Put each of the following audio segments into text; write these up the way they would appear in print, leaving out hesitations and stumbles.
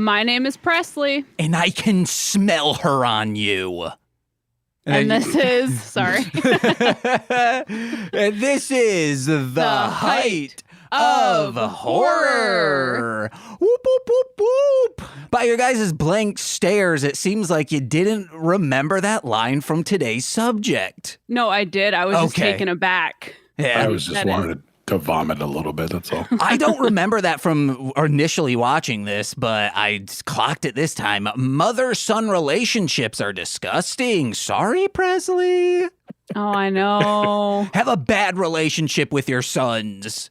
My name is Presley. And I can smell her on you. And this is, sorry. And this is the height of horror. Whoop, whoop, whoop, whoop. By your guys' blank stares, it seems like you didn't remember that line from today's subject. No, I did. I was just taken aback. Yeah, I was just wanted to vomit a little bit, that's all. I don't remember that from initially watching this, but I clocked it this time. Mother-son relationships are disgusting. Sorry, Presley. Oh, I know. Have a bad relationship with your sons.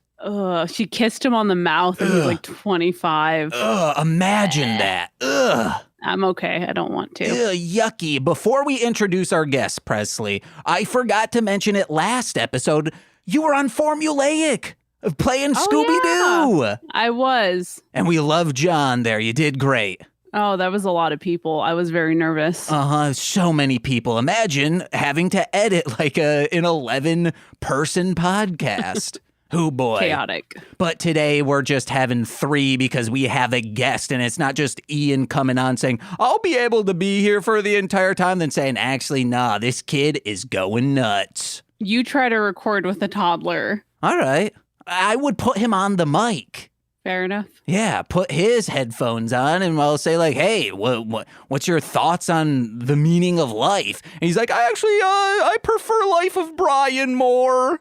She kissed him on the mouth and was like 25. Imagine that. Ugh. I'm okay. I don't want to. Yucky. Before we introduce our guest, Presley, I forgot to mention it last episode. You were on Formulaic, playing Scooby-Doo. Yeah, I was. And we love John there. You did great. Oh, that was a lot of people. I was very nervous. So many people. Imagine having to edit like an 11-person podcast. Oh boy. Chaotic. But today we're just having 3 because we have a guest, and it's not just Ian coming on saying, I'll be able to be here for the entire time, then saying, actually, nah, this kid is going nuts. You try to record with a toddler. All right. I would put him on the mic. Fair enough. Yeah, put his headphones on and I'll say like, hey, what's your thoughts on the meaning of life? And he's like, I prefer Life of Brian more.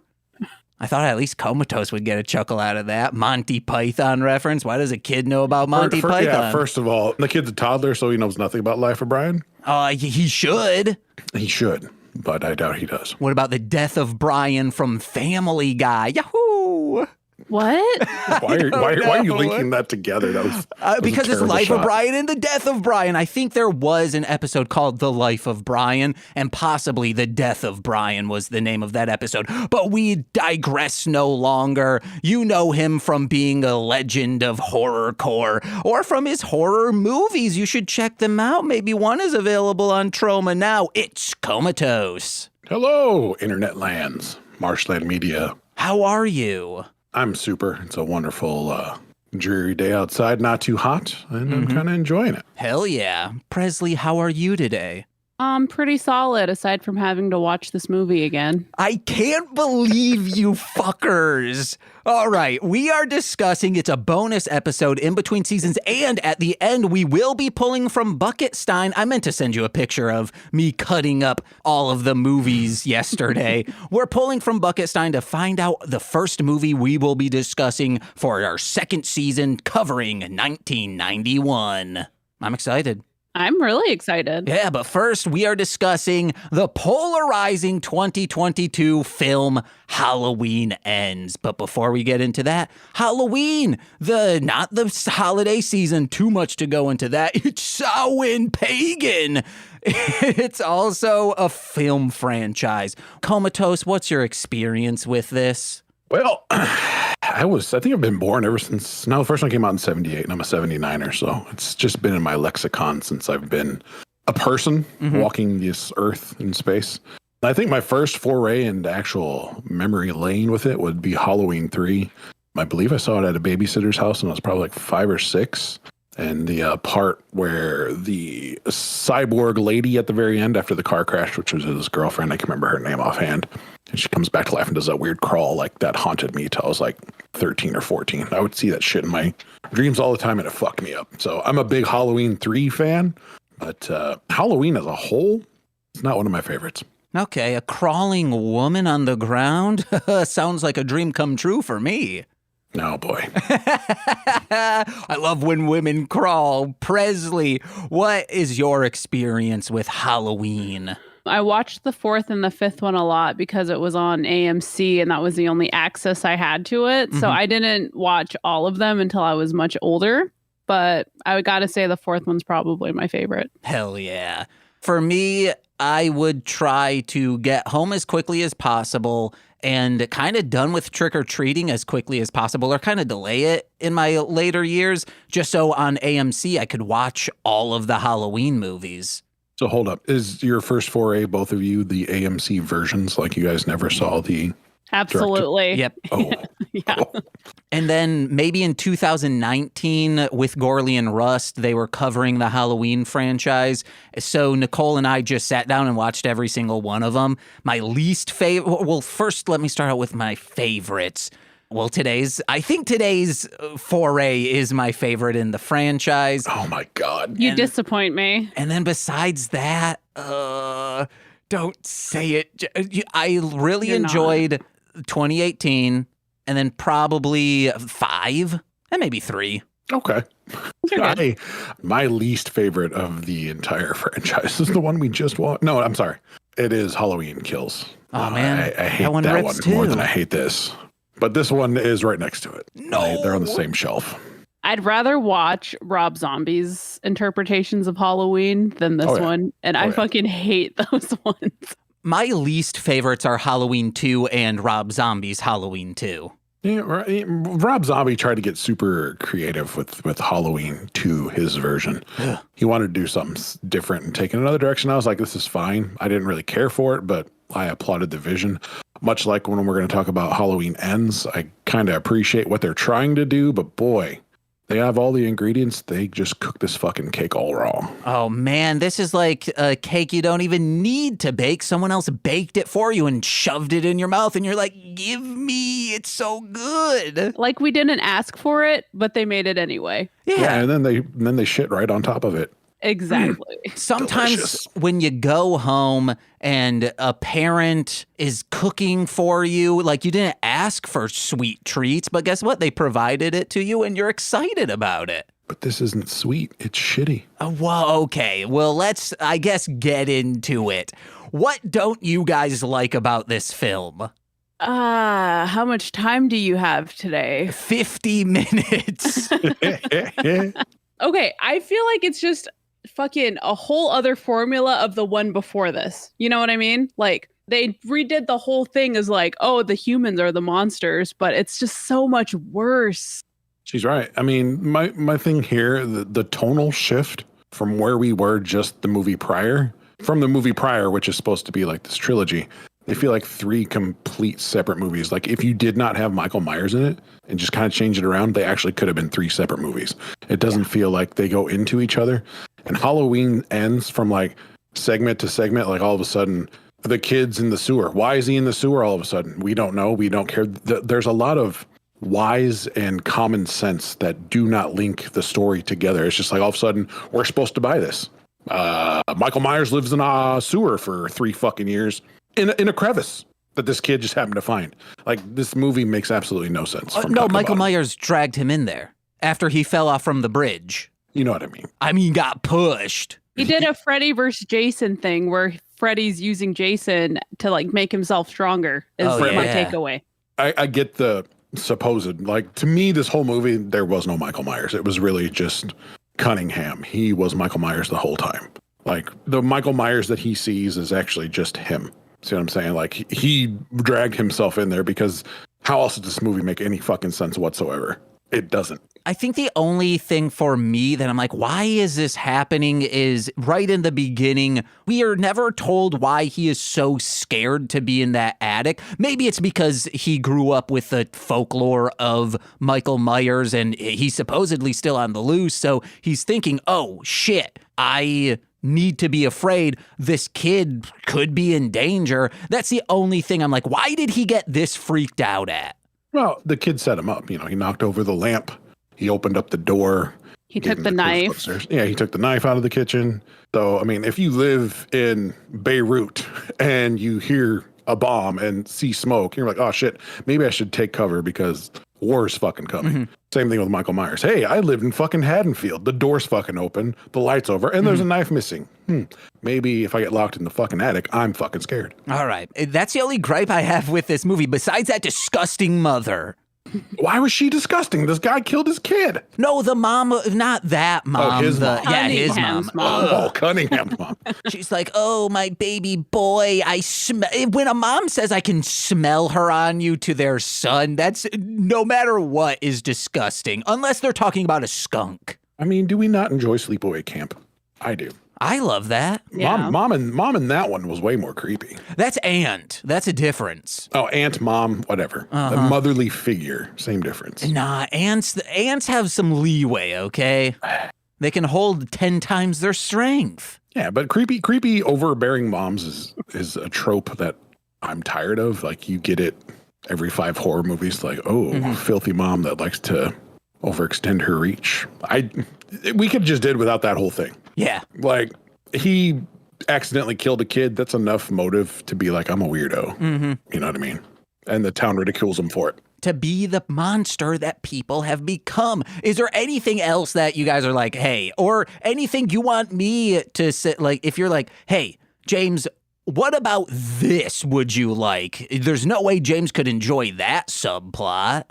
I thought at least Komatose would get a chuckle out of that. Monty Python reference. Why does a kid know about Monty Python? Yeah, first of all, the kid's a toddler, so he knows nothing about Life of Brian. He should. He should, but I doubt he does. What about the death of Brian from Family Guy? Yahoo! What? Why are you linking that together? That was because it's Life of Brian and the Death of Brian. I think there was an episode called The Life of Brian, and possibly The Death of Brian was the name of that episode. But we digress no longer. You know him from being a legend of horrorcore or from his horror movies. You should check them out. Maybe one is available on Troma now. It's Komatose. Hello, Internet lands, Marshland Media. How are you? I'm super. It's a wonderful, dreary day outside, not too hot, and I'm kind of enjoying it. Hell yeah. Presley, how are you today? Pretty solid, aside from having to watch this movie again. I can't believe you fuckers. All right, we are discussing, it's a bonus episode in between seasons, and at the end, we will be pulling from Bucketstein. I meant to send you a picture of me cutting up all of the movies yesterday. We're pulling from Bucketstein to find out the first movie we will be discussing for our second season, covering 1991. I'm excited. I'm really excited. Yeah, but first we are discussing the polarizing 2022 film Halloween Ends. But before we get into that, Halloween, not the holiday season, too much to go into that. It's Samhain pagan. It's also a film franchise. Komatose, what's your experience with this? Well, I think I've been born ever since, the first one came out in 78 and I'm a 79er. So it's just been in my lexicon since I've been a person walking this earth in space. I think my first foray into actual memory lane with it would be Halloween 3. I believe I saw it at a babysitter's house and I was probably like 5 or 6. And the part where the cyborg lady at the very end after the car crash, which was his girlfriend, I can't remember her name offhand, and she comes back to life and does that weird crawl, like that haunted me till I was like 13 or 14. I would see that shit in my dreams all the time and it fucked me up. So I'm a big Halloween 3 fan, but Halloween as a whole is not one of my favorites. Okay, a crawling woman on the ground? Sounds like a dream come true for me. No, boy. I love when women crawl. Presley, what is your experience with Halloween? I watched the 4th and the 5th one a lot because it was on AMC and that was the only access I had to it. So I didn't watch all of them until I was much older. But I gotta say the 4th one's probably my favorite. Hell yeah. For me, I would try to get home as quickly as possible and kind of done with trick-or-treating as quickly as possible, or kind of delay it in my later years, just so on AMC I could watch all of the Halloween movies. So hold up. Is your first foray, both of you, the AMC versions? Like you guys never saw the Absolutely. Yep. Oh. Yeah. Oh. And then maybe in 2019 with Gorley and Rust, they were covering the Halloween franchise. So Nicole and I just sat down and watched every single one of them. My least favorite, well, first let me start out with my favorites. Well, I think today's foray is my favorite in the franchise. Oh my God. You disappoint me. And then besides that, don't say it. I really enjoyed 2018, and then probably 5, and maybe 3. Okay. My least favorite of the entire franchise is the one we just watched. No, I'm sorry. It is Halloween Kills. Oh, man. I hate that one too. more than I hate this. But this one is right next to it. No. They're on the same shelf. I'd rather watch Rob Zombie's interpretations of Halloween than this one. And I fucking hate those ones. My least favorites are Halloween 2 and Rob Zombie's Halloween 2. Yeah, Rob Zombie tried to get super creative with Halloween 2, his version. He wanted to do something different and take it another direction. I was like, this is fine. I didn't really care for it, but I applauded the vision. Much like when we're going to talk about Halloween Ends, I kind of appreciate what they're trying to do, but boy, they have all the ingredients. They just cook this fucking cake all wrong. Oh, man, this is like a cake you don't even need to bake. Someone else baked it for you and shoved it in your mouth, and you're like, give me, it's so good. Like we didn't ask for it, but they made it anyway. Yeah, and then they shit right on top of it. Exactly. Sometimes Delicious. when you go home and a parent is cooking for you, like you didn't ask for sweet treats, but guess what? They provided it to you and you're excited about it. But this isn't sweet. It's shitty. Well, okay. Well, let's, I guess, get into it. What don't you guys like about this film? How much time do you have today? 50 minutes. Okay, I feel like it's just fucking a whole other formula of the one before this. You know what I mean? Like they redid the whole thing as like, oh, the humans are the monsters, but it's just so much worse. She's right. I mean, my thing here, the tonal shift from where we were just the movie prior, which is supposed to be like this trilogy, they feel like 3 complete separate movies. Like if you did not have Michael Myers in it and just kind of change it around, they actually could have been 3 separate movies. It doesn't feel like they go into each other. And Halloween ends from like segment to segment, like all of a sudden the kid's in the sewer. Why is he in the sewer all of a sudden? We don't know. We don't care. There's a lot of wise and common sense that do not link the story together. It's just like all of a sudden we're supposed to buy this. Michael Myers lives in a sewer for 3 fucking years in a crevice that this kid just happened to find. Like this movie makes absolutely no sense. No, Michael Myers dragged him in there after he fell off from the bridge. You know what I mean? I mean, got pushed. He did a Freddy versus Jason thing where Freddy's using Jason to like make himself stronger is my takeaway. I get the supposed, like to me, this whole movie, there was no Michael Myers. It was really just Cunningham. He was Michael Myers the whole time. Like the Michael Myers that he sees is actually just him. See what I'm saying? Like he dragged himself in there because how else does this movie make any fucking sense whatsoever? It doesn't. I think the only thing for me that I'm like, why is this happening is right in the beginning, we are never told why he is so scared to be in that attic. Maybe it's because he grew up with the folklore of Michael Myers and he's supposedly still on the loose. So he's thinking, oh shit, I need to be afraid. This kid could be in danger. That's the only thing I'm like, why did he get this freaked out at? Well, the kid set him up. You know, he knocked over the lamp. He opened up the door. He took the knife. Upstairs. Yeah, he took the knife out of the kitchen. So, I mean, if you live in Beirut and you hear a bomb and see smoke, you're like, oh shit, maybe I should take cover because war's fucking coming. Mm-hmm. Same thing with Michael Myers. Hey, I lived in fucking Haddonfield. The door's fucking open, the light's over, and there's a knife missing. Maybe if I get locked in the fucking attic, I'm fucking scared. All right. That's the only gripe I have with this movie, besides that disgusting mother. Why was she disgusting? This guy killed his kid. No, the mom, not that mom. Oh, his mom. Yeah, his mom. Oh, Cunningham's mom. She's like, oh, my baby boy. When a mom says I can smell her on you to their son, that's no matter what is disgusting, unless they're talking about a skunk. I mean, do we not enjoy sleepaway camp? I do. I love that. Yeah. Mom and that one was way more creepy. That's aunt. That's a difference. Oh, aunt, mom, whatever. The motherly figure, same difference. Nah, ants have some leeway, okay? They can hold 10 times their strength. Yeah, but creepy, overbearing moms is a trope that I'm tired of. Like, you get it every 5 horror movies. Like, filthy mom that likes to overextend her reach. We could just did without that whole thing. Yeah. Like, he accidentally killed a kid. That's enough motive to be like, I'm a weirdo. You know what I mean? And the town ridicules him for it. To be the monster that people have become. Is there anything else that you guys are like, hey, or anything you want me to say? Like, if you're like, hey, James, what about this would you like? There's no way James could enjoy that subplot.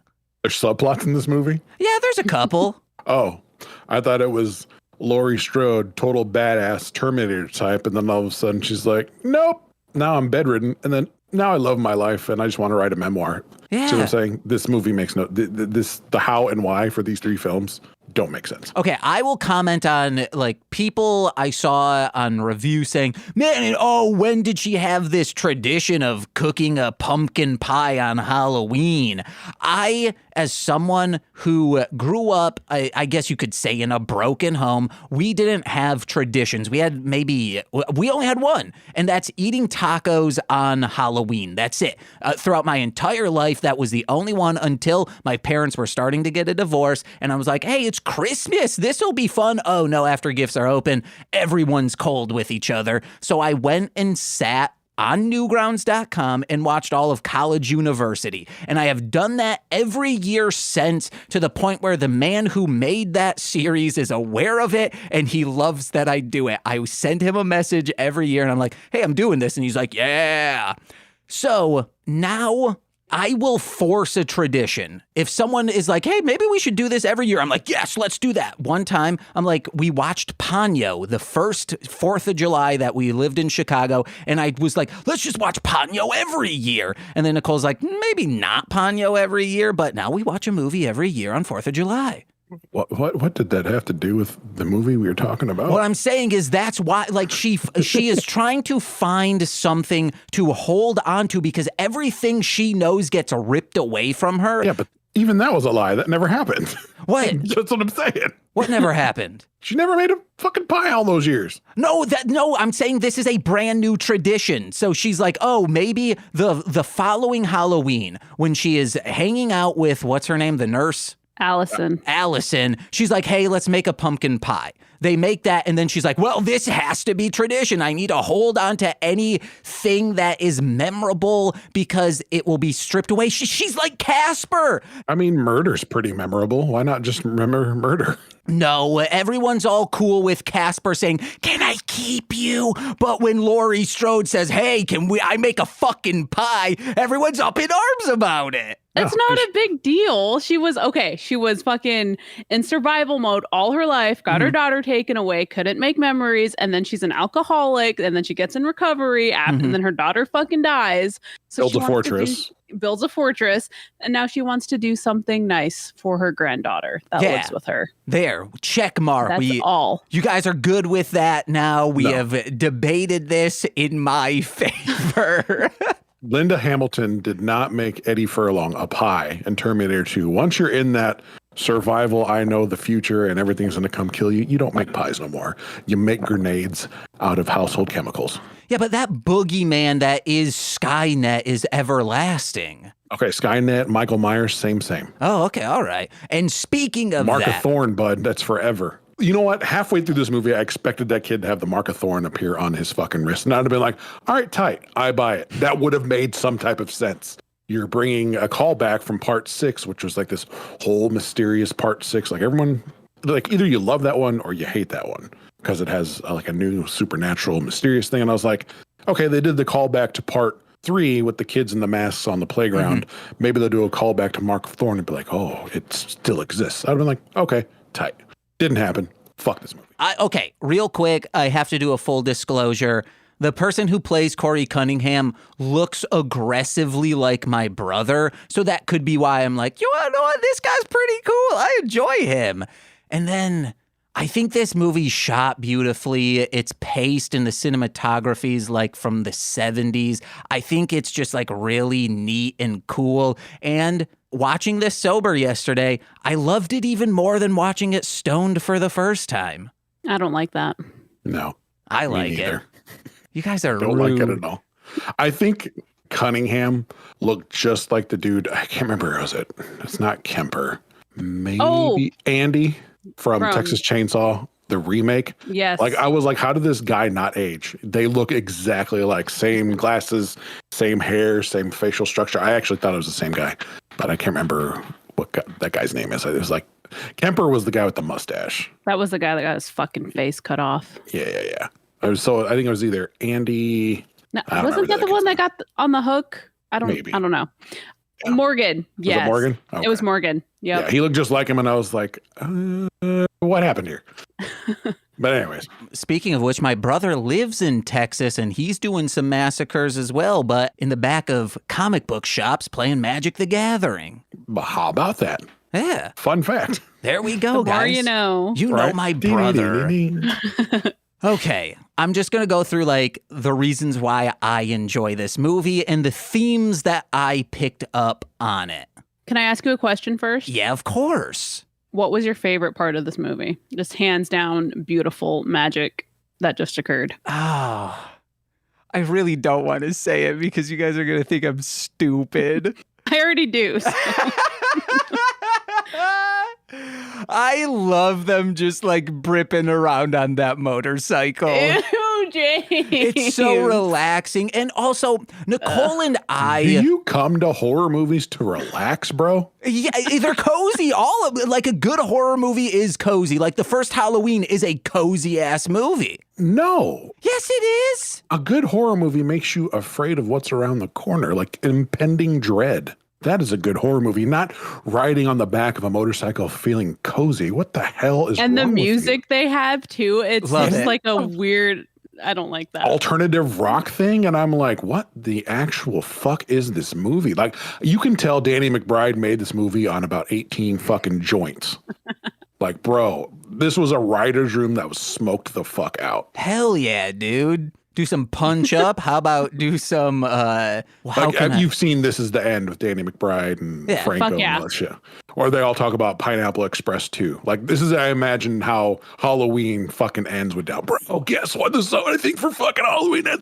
There's subplots in this movie? Yeah, there's a couple. Oh, I thought it was Laurie Strode, total badass Terminator type. And then all of a sudden she's like, nope, now I'm bedridden. And then now I love my life and I just want to write a memoir. Yeah. So I'm saying this movie makes the how and why for these 3 films don't make sense. Okay, I will comment on like people I saw on review saying, man, when did she have this tradition of cooking a pumpkin pie on Halloween? I, as someone who grew up, I guess you could say in a broken home, we didn't have traditions. We only had one, and that's eating tacos on Halloween. That's it. Throughout my entire life, that was the only one until my parents were starting to get a divorce, and I was like, hey, it's Christmas. This will be fun. Oh, no, after gifts are open, everyone's cold with each other. So I went and sat on Newgrounds.com and watched all of College University. And I have done that every year since, to the point where the man who made that series is aware of it and he loves that I do it. I send him a message every year and I'm like, hey, I'm doing this. And he's like, yeah. So now I will force a tradition. If someone is like, hey, maybe we should do this every year, I'm like, yes, let's do that. One time, I'm like, we watched Ponyo, the first 4th of July that we lived in Chicago, and I was like, let's just watch Ponyo every year. And then Nicole's like, maybe not Ponyo every year, but now we watch a movie every year on 4th of July. What did that have to do with the movie we were talking about? What I'm saying is that's why, like, she is trying to find something to hold on to because everything she knows gets ripped away from her. Yeah, but even that was a lie. That never happened. What? That's what I'm saying. What never happened? She never made a fucking pie all those years. No, I'm saying this is a brand new tradition. So she's like, oh, maybe the following Halloween when she is hanging out with, what's her name, the nurse? Allison. She's like, hey, let's make a pumpkin pie. They make that, and then she's like, well, this has to be tradition. I need to hold on to anything that is memorable because it will be stripped away. She's like Casper. I mean, murder's pretty memorable. Why not just remember murder? No, everyone's all cool with Casper saying, can I keep you? But when Laurie Strode says, hey, I make a fucking pie, everyone's up in arms about it. It's not a big deal. She was fucking in survival mode all her life, got her daughter taken away, couldn't make memories, and then she's an alcoholic, and then she gets in recovery, and then her daughter fucking dies. So builds a fortress, and now she wants to do something nice for her granddaughter that lives with her. There, check mark. That's all. You guys are good with that now. We have debated this in my favor. Linda Hamilton did not make Eddie Furlong a pie in Terminator 2. Once you're in that survival, I know the future and everything's going to come kill you, you don't make pies no more. You make grenades out of household chemicals. Yeah, but that boogeyman that is Skynet is everlasting. Okay, Skynet, Michael Myers, same. Oh, okay, all right. And speaking of Mark of Thorn, bud, that's forever. You know what? Halfway through this movie, I expected that kid to have the Mark of Thorn appear on his fucking wrist. And I'd have been like, all right, tight. I buy it. That would have made some type of sense. You're bringing a callback from part 6, which was like this whole mysterious part 6. Like everyone, like either you love that one or you hate that one because it has like a new supernatural mysterious thing. And I was like, okay, they did the callback to part 3 with the kids in the masks on the playground. Maybe they'll do a callback to Mark of Thorn and be like, oh, it still exists. I'd have been like, okay, tight. Didn't happen. Fuck this movie. Okay, real quick, I have to do a full disclosure. The person who plays Corey Cunningham looks aggressively like my brother, so that could be why I'm like, you wanna know what? This guy's pretty cool. I enjoy him. And then I think this movie's shot beautifully. It's paced and the cinematography's like from the 70s. I think it's just like really neat and cool. And watching this sober yesterday, I loved it even more than watching it stoned for the first time. I don't like that. No. I like it. You guys are Don't rude. like it at all. I think Cunningham looked just like the dude. I can't remember who was it. It's not Kemper. Maybe Andy from Texas Chainsaw, the remake. Yes. Like, I was like, how did this guy not age? They look exactly like, same glasses, same hair, same facial structure. I actually thought it was the same guy, but I can't remember what that guy's name is. It was like, Kemper was the guy with the mustache. That was the guy that got his fucking face cut off. Yeah. I think it was either Andy. No, wasn't that the one that got on the hook? I don't know. Yeah. Morgan. Yes. Was it Morgan? Okay. It was Morgan. Yep. Yeah, he looked just like him, and I was like, what happened here? But anyways. Speaking of which, my brother lives in Texas, and he's doing some massacres as well, but in the back of comic book shops playing Magic the Gathering. But how about that? Yeah. Fun fact. There we go, the guys. more you know. You know my brother. Okay, I'm just going to go through like the reasons why I enjoy this movie and the themes that I picked up on it. Can I ask you a question first? Yeah, of course. What was your favorite part of this movie? Just hands down beautiful magic that just occurred. Oh, I really don't want to say it because you guys are going to think I'm stupid. I already do. So. I love them just like bripping around on that motorcycle. Ew, James. It's so relaxing. And also, Nicole and I... Do you come to horror movies to relax, bro? Yeah, they're cozy. All of it. Like a good horror movie is cozy. Like the first Halloween is a cozy-ass movie. No. Yes, it is. A good horror movie makes you afraid of what's around the corner, like impending dread. That is a good horror movie, not riding on the back of a motorcycle feeling cozy. What the hell is wrong with you? And the music they have, too, it's Love just it. like a weird... I don't like that. Alternative rock thing. And I'm like, what the actual fuck is this movie? Like, you can tell Danny McBride made this movie on about 18 fucking joints. Like, bro, this was a writer's room that was smoked the fuck out. Hell yeah, dude. Do some punch up. How about do some You've seen This Is the End with Danny McBride and Franco and all that shit. Or they all talk about Pineapple Express too. Like, this is, I imagine, how Halloween fucking ends with down. Bro, guess what? There's so many things for fucking Halloween. I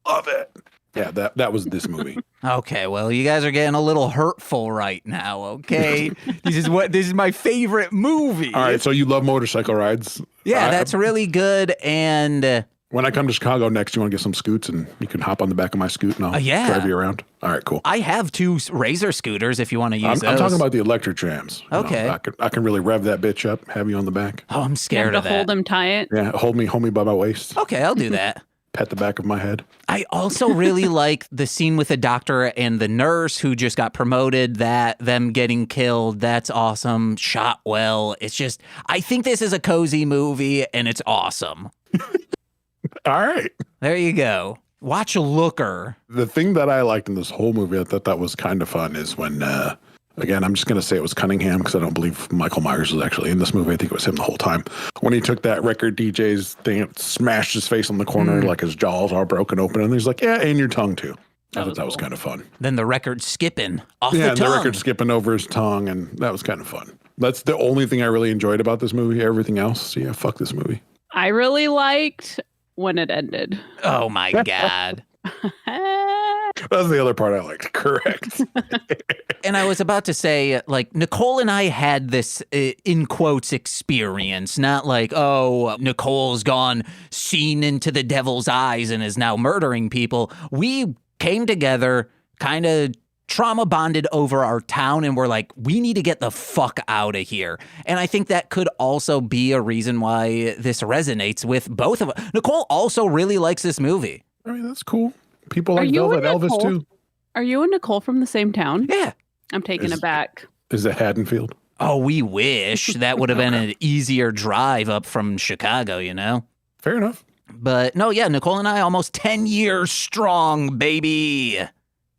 love it. Yeah, that was this movie. Okay, well, you guys are getting a little hurtful right now, okay? This is my favorite movie. All right, so you love motorcycle rides. Yeah, that's really good. And when I come to Chicago next, you want to get some scoots and you can hop on the back of my scoot and I'll drive you around. All right, cool. I have 2 Razor scooters if you want to use those. I'm talking about the electric trams. Okay. I can really rev that bitch up, have you on the back. Oh, I'm scared of that. Hold him tight. Yeah, hold me by my waist. Okay, I'll do that. Pet the back of my head. I also really like the scene with the doctor and the nurse who just got promoted, them getting killed. That's awesome. Shot well. It's just, I think this is a cozy movie and it's awesome. All right. There you go. Watch Looker. The thing that I liked in this whole movie, I thought that was kind of fun, is when, again, I'm just going to say it was Cunningham because I don't believe Michael Myers was actually in this movie. I think it was him the whole time. When he took that record DJ's thing and smashed his face on the corner, like his jaws are broken open, and he's like, yeah, and your tongue too. I thought that was kind of fun. Then the record skipping off the tongue. Yeah, the record skipping over his tongue, and that was kind of fun. That's the only thing I really enjoyed about this movie. Everything else, yeah, fuck this movie. I really liked when it ended. Oh my God. That's the other part I liked. Correct. And I was about to say, like, Nicole and I had this, in quotes, experience. Not like, oh, Nicole's gone seen into the devil's eyes and is now murdering people. We came together, kind of trauma bonded over our town, and we're like, we need to get the fuck out of here. And I think that could also be a reason why this resonates with both of us. Nicole also really likes this movie. I mean, that's cool. People like Velvet Elvis too. Are you and Nicole from the same town? Yeah. I'm taking it back. Is it Haddonfield? Oh, we wish. That would have been an easier drive up from Chicago, you know? Fair enough. But no, yeah, Nicole and I almost 10 years strong, baby.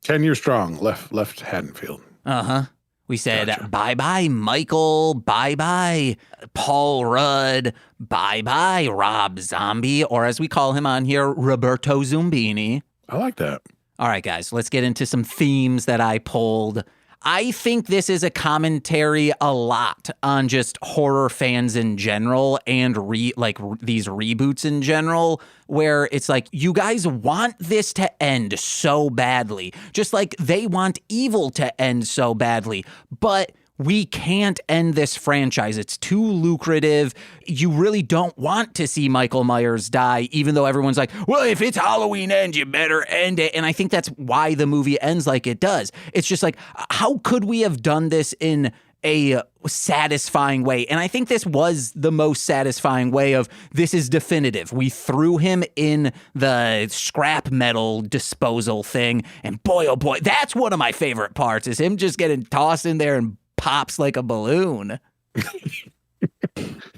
10 years strong, left Haddonfield. Uh-huh. We said, Gotcha. bye-bye, Michael, bye-bye, Paul Rudd, bye-bye, Rob Zombie, or as we call him on here, Roberto Zumbini. I like that. All right, guys, let's get into some themes that I pulled. I think this is a commentary a lot on just horror fans in general and these reboots in general, where it's like, you guys want this to end so badly, just like they want Evil to end so badly, but we can't end this franchise. It's too lucrative. You really don't want to see Michael Myers die, even though everyone's like, well, if it's Halloween End, you better end it. And I think that's why the movie ends like it does. It's just like, how could we have done this in a satisfying way? And I think this was the most satisfying way of, this is definitive. We threw him in the scrap metal disposal thing. And boy, oh boy, that's one of my favorite parts, is him just getting tossed in there and pops like a balloon.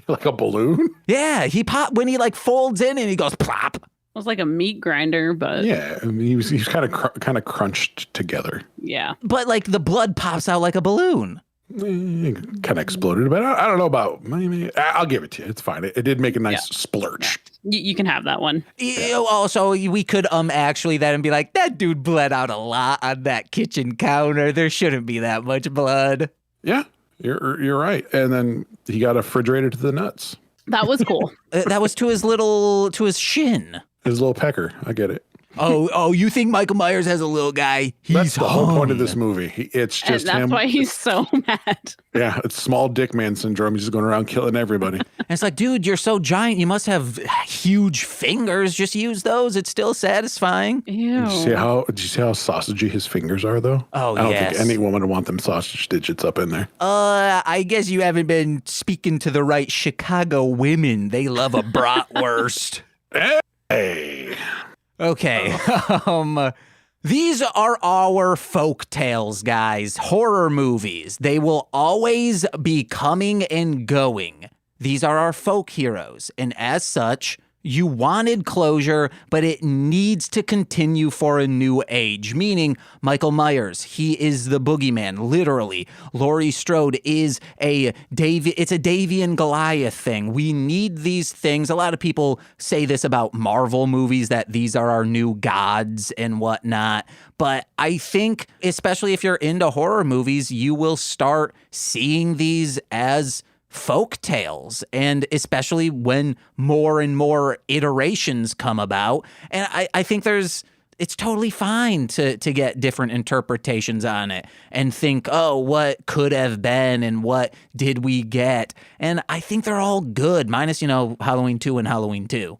Like a balloon? Yeah, he when he like folds in and he goes plop. It was like a meat grinder, but Yeah, I mean, he was kind of crunched together. yeah. But like the blood pops out like a balloon. Kind of exploded, but I don't know about. Maybe, I'll give it to you. It's fine. It did make a nice splurge. You can have that one. Also, we could actually then be like, that dude bled out a lot on that kitchen counter. There shouldn't be that much blood. Yeah, you're right. And then he got a refrigerator to the nuts. That was cool. That was to his shin. His little pecker. I get it. Oh, you think Michael Myers has a little guy? That's the whole point of this movie. It's And just that's him. why he's so mad. Yeah, it's small dick man syndrome. He's just going around killing everybody. And it's like, dude, you're so giant. You must have huge fingers. Just use those. It's still satisfying. Ew. Did you see how sausagey his fingers are, though? Oh, I don't yes. think any woman would want them sausage digits up in there. I guess you haven't been speaking to the right Chicago women. They love a bratwurst. Hey. Okay. These are our folk tales, guys. Horror movies. They will always be coming and going. These are our folk heroes. And as such, you wanted closure, but it needs to continue for a new age. Meaning, Michael Myers, he is the boogeyman, literally. Laurie Strode is it's a Davy and Goliath thing. We need these things. A lot of people say this about Marvel movies, that these are our new gods and whatnot. But I think, especially if you're into horror movies, you will start seeing these as folk tales, and especially when more and more iterations come about. And I think it's totally fine to get different interpretations on it and think, oh, what could have been and what did we get? And I think they're all good, minus, Halloween 2 and Halloween 2.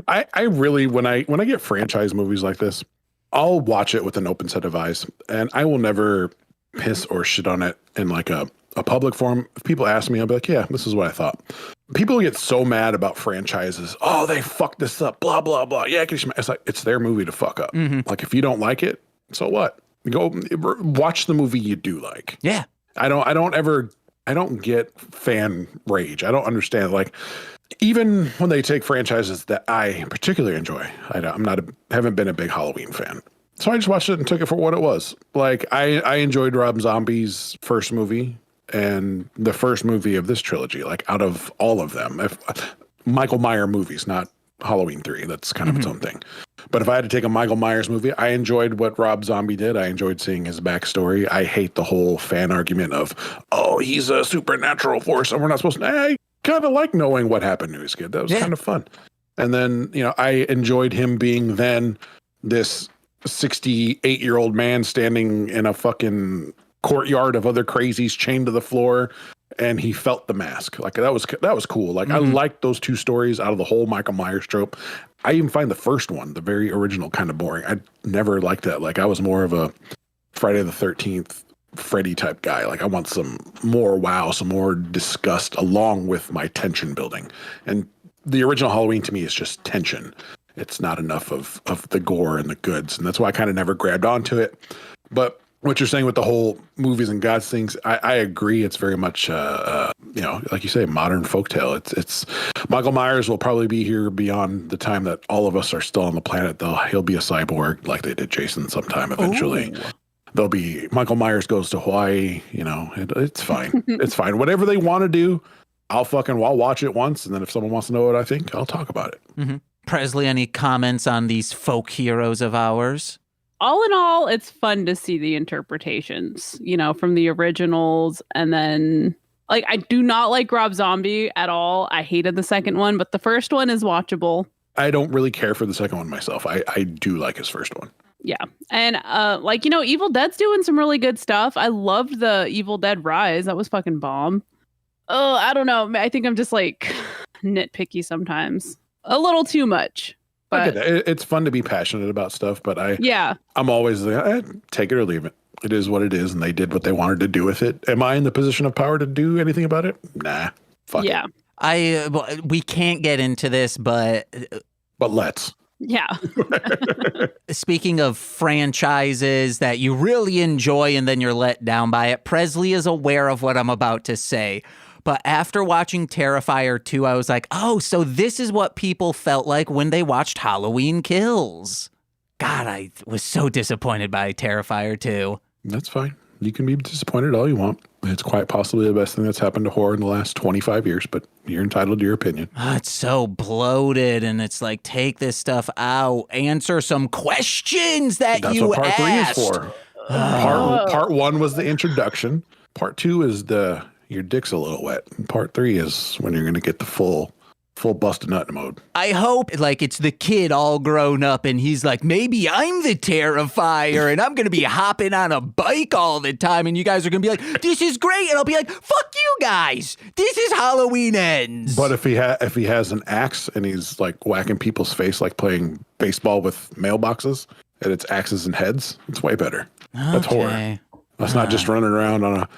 I really, when I get franchise movies like this, I'll watch it with an open set of eyes, and I will never piss or shit on it in like a public forum. If people ask me, I'll be like, yeah, this is what I thought. People get so mad about franchises. Oh, they fucked this up, blah, blah, blah. Yeah, it's like, it's their movie to fuck up. Mm-hmm. Like, if you don't like it, so what? Go watch the movie you do like. Yeah. I don't get fan rage. I don't understand. Like, even when they take franchises that I particularly enjoy, haven't been a big Halloween fan. So I just watched it and took it for what it was. Like, I enjoyed Rob Zombie's first movie and the first movie of this trilogy, like out of all of them. If Michael Myers movies, not Halloween 3, that's kind of its own thing. But if I had to take a Michael Myers movie, I enjoyed what Rob Zombie did. I enjoyed seeing his backstory. I hate the whole fan argument of, oh, he's a supernatural force and we're not supposed to. I kind of like knowing what happened to his kid. That was kind of fun. And then, I enjoyed him being then this 68-year-old man standing in a fucking courtyard of other crazies chained to the floor, and he felt the mask. Like, that was cool. Like, I liked those two stories out of the whole Michael Myers trope. I even find the first one, the very original, kind of boring. I never liked that. Like, I was more of a Friday the 13th Freddy type guy. Like, I want some more wow, some more disgust along with my tension building. And the original Halloween to me is just tension. It's not enough of the gore and the goods. And that's why I kind of never grabbed onto it. But what you're saying with the whole movies and gods things, I agree. It's very much, like you say, modern folktale. It's Michael Myers will probably be here beyond the time that all of us are still on the planet, though. He'll be a cyborg like they did Jason sometime eventually. Ooh. There'll be Michael Myers goes to Hawaii. You know, it's fine. It's fine. Whatever they want to do, I'll watch it once. And then if someone wants to know what I think, I'll talk about it. Mm-hmm. Presley, any comments on these folk heroes of ours? All in all, it's fun to see the interpretations, you know, from the originals. And then, like, I do not like Rob Zombie at all. I hated the second one, but the first one is watchable. I don't really care for the second one myself. I do like his first one. Yeah. And, like, you know, Evil Dead's doing some really good stuff. I loved the Evil Dead Rise. That was fucking bomb. Oh, I don't know. I think I'm just, like, nitpicky sometimes. A little too much. But it's fun to be passionate about stuff, but I'm always like, take it or leave it. It is what it is, and they did what they wanted to do with it. Am I in the position of power to do anything about it? Nah, fuck it. We can't get into this, but let's. Yeah. Speaking of franchises that you really enjoy and then you're let down by it, Presley is aware of what I'm about to say. But after watching Terrifier 2, I was like, oh, so this is what people felt like when they watched Halloween Kills. God, I was so disappointed by Terrifier 2. That's fine. You can be disappointed all you want. It's quite possibly the best thing that's happened to horror in the last 25 years, but you're entitled to your opinion. It's so bloated, and it's like, take this stuff out. Answer some questions that that's you what part asked. 3 is for. Part 1 was the introduction. Part 2 is your dick's a little wet. And part 3 is when you're going to get the full busted nut mode. I hope like it's the kid all grown up and he's like, maybe I'm the Terrifier and I'm going to be hopping on a bike all the time. And you guys are going to be like, this is great. And I'll be like, fuck you guys. This is Halloween Ends. But if he has an axe and he's like whacking people's face, like playing baseball with mailboxes and it's axes and heads, it's way better. That's horror. That's not just running around on a,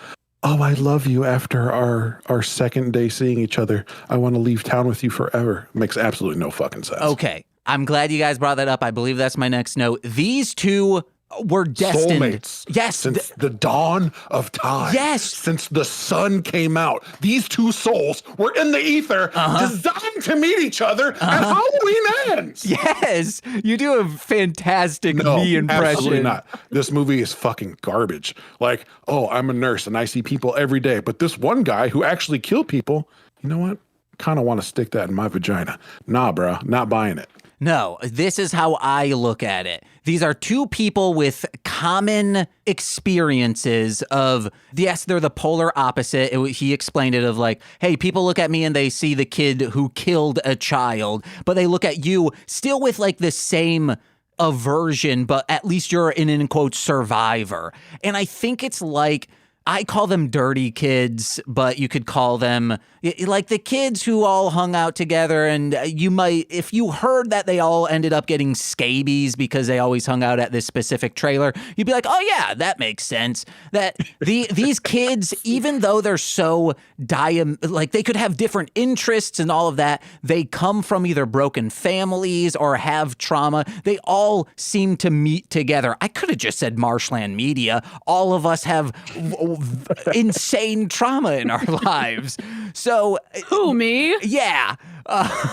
oh, I love you after our second day seeing each other. I want to leave town with you forever. Makes absolutely no fucking sense. Okay. I'm glad you guys brought that up. I believe that's my next note. These two were destined. Soulmates. Yes. Since the dawn of time. Yes. Since the sun came out. These two souls were in the ether, designed to meet each other, and Halloween ends. Yes. You do a fantastic me impression. Absolutely not. This movie is fucking garbage. Like, oh, I'm a nurse and I see people every day, but this one guy who actually killed people, you know what? Kind of want to stick that in my vagina. Nah, bro. Not buying it. No, this is how I look at it. These are two people with common experiences of, yes, they're the polar opposite. He explained it of like, hey, people look at me and they see the kid who killed a child, but they look at you still with like the same aversion, but at least you're an, in quotes, survivor. And I think it's like, I call them dirty kids, but you could call them like the kids who all hung out together. And you might, if you heard that they all ended up getting scabies because they always hung out at this specific trailer, you'd be like, oh yeah, that makes sense. That these kids, even though they're so like they could have different interests and all of that, they come from either broken families or have trauma. They all seem to meet together. I could have just said Marshland Media. All of us have insane trauma in our lives. So who, me? Yeah.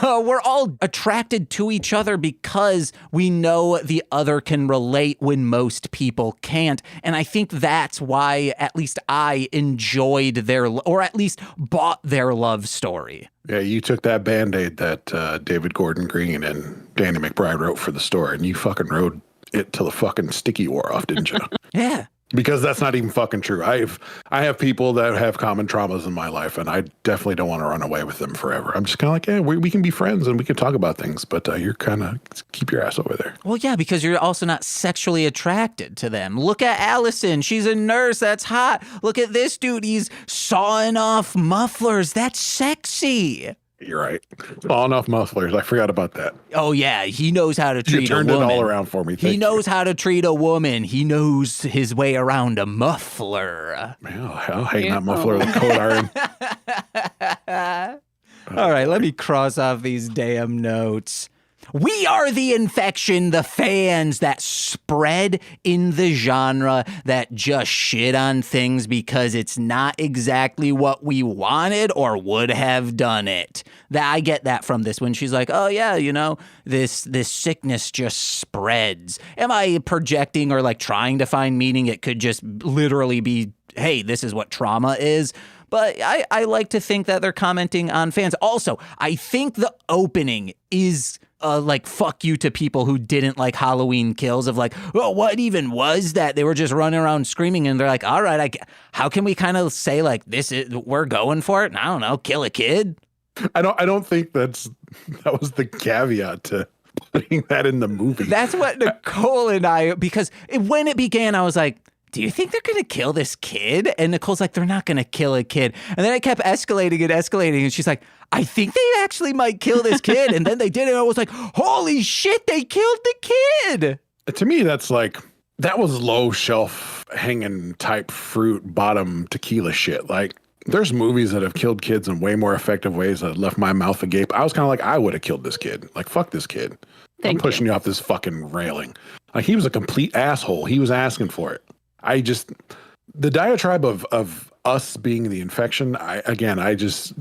We're all attracted to each other because we know the other can relate when most people can't. And I think that's why at least I enjoyed or at least bought their love story. Yeah, you took that Band-Aid that David Gordon Green and Danny McBride wrote for the store and you fucking rode it till the fucking sticky wore off, didn't you? Yeah. Because that's not even fucking true. I have people that have common traumas in my life, and I definitely don't want to run away with them forever. I'm just kind of like, yeah, we can be friends and we can talk about things, but you're kind of keep your ass over there. Well, yeah, because you're also not sexually attracted to them. Look at Allison. She's a nurse. That's hot. Look at this dude. He's sawing off mufflers. That's sexy. You're right. All enough mufflers. I forgot about that. Oh, yeah. He knows how to treat a woman. You turned it all around for me. He knows how to treat a woman. He knows his way around a muffler. Well, I'll hang that muffler with coat iron. All right, let me cross off these damn notes. We are the infection, the fans that spread in the genre that just shit on things because it's not exactly what we wanted or would have done it. That I get that from this when she's like, oh yeah, you know, this sickness just spreads. Am I projecting or like trying to find meaning? It could just literally be, hey, this is what trauma is. But I like to think that they're commenting on fans. Also, I think the opening is like fuck you to people who didn't like Halloween Kills of like, oh, what even was that? They were just running around screaming and they're like, all right, how can we kind of say like we're going for it? And I don't know, kill a kid. I don't think that was the caveat to putting that in the movie. That's what Nicole and I, because when it began, I was like, do you think they're going to kill this kid? And Nicole's like, they're not going to kill a kid. And then it kept escalating and escalating. And she's like, I think they actually might kill this kid. And then they did it. And I was like, holy shit, they killed the kid. To me, that's like, that was low shelf hanging type fruit bottom tequila shit. Like, there's movies that have killed kids in way more effective ways that left my mouth agape. I was kind of like, I would have killed this kid. Like, fuck this kid. I'm pushing you off this fucking railing. Like, he was a complete asshole. He was asking for it. The diatribe of us being the infection, I just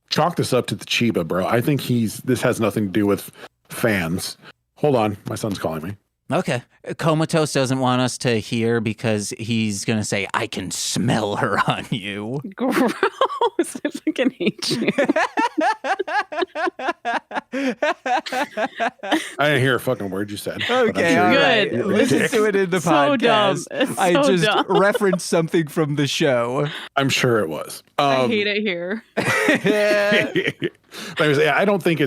chalk this up to the Chiba, bro. I think this has nothing to do with fans. Hold on. My son's calling me. Okay. Komatose doesn't want us to hear because he's going to say, I can smell her on you. Gross. I fucking hate you. I didn't hear a fucking word you said. Okay, sure all right. Good. Listen to it in the So dumb. podcast. It's I so just dumb. referenced something from the show. I'm sure it was. I hate it here. I don't think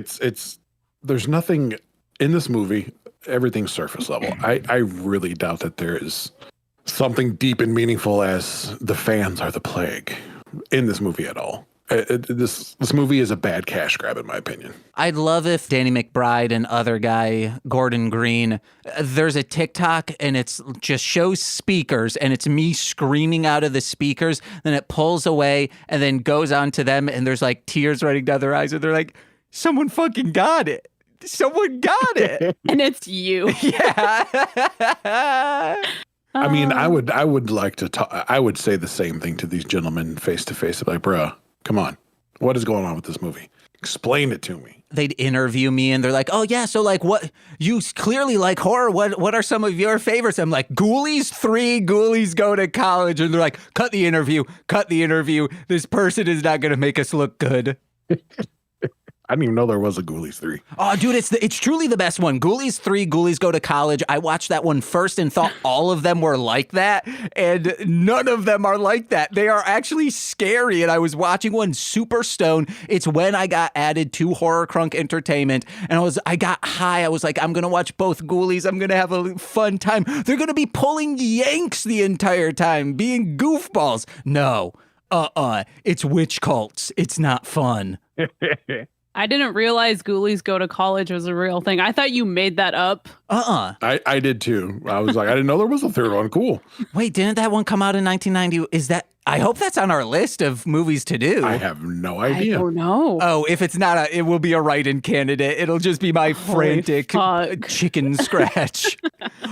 there's nothing in this movie. Everything's surface level. I really doubt that there is something deep and meaningful as the fans are the plague in this movie at all. This movie is a bad cash grab, in my opinion. I'd love if Danny McBride and other guy, Gordon Green, there's a TikTok and it's just shows speakers and it's me screaming out of the speakers. Then it pulls away and then goes on to them and there's like tears running down their eyes and they're like, someone fucking got it. Someone got it. And it's you. Yeah. I mean, I would like to talk. I would say the same thing to these gentlemen face to face. Like, bruh, come on. What is going on with this movie? Explain it to me. They'd interview me and they're like, oh yeah, so like what, you clearly like horror. What are some of your favorites? I'm like, Ghoulies 3, Ghoulies Go to College. And they're like, cut the interview. This person is not going to make us look good. I didn't even know there was a Ghoulies 3. Oh, dude, it's truly the best one. Ghoulies 3, Ghoulies Go to College. I watched that one first and thought all of them were like that, and none of them are like that. They are actually scary, and I was watching one super stoned. It's when I got added to Horror Crunk Entertainment, and I got high. I was like, I'm going to watch both Ghoulies. I'm going to have a fun time. They're going to be pulling yanks the entire time, being goofballs. No, it's witch cults. It's not fun. I didn't realize Ghoulies Go to College was a real thing. I thought you made that up. I did too. I was like, I didn't know there was a third one. Cool. Wait, didn't that one come out in 1990? I hope that's on our list of movies to do. I have no idea. I don't know. Oh, if it's not, it will be a write-in candidate. It'll just be my frantic chicken scratch.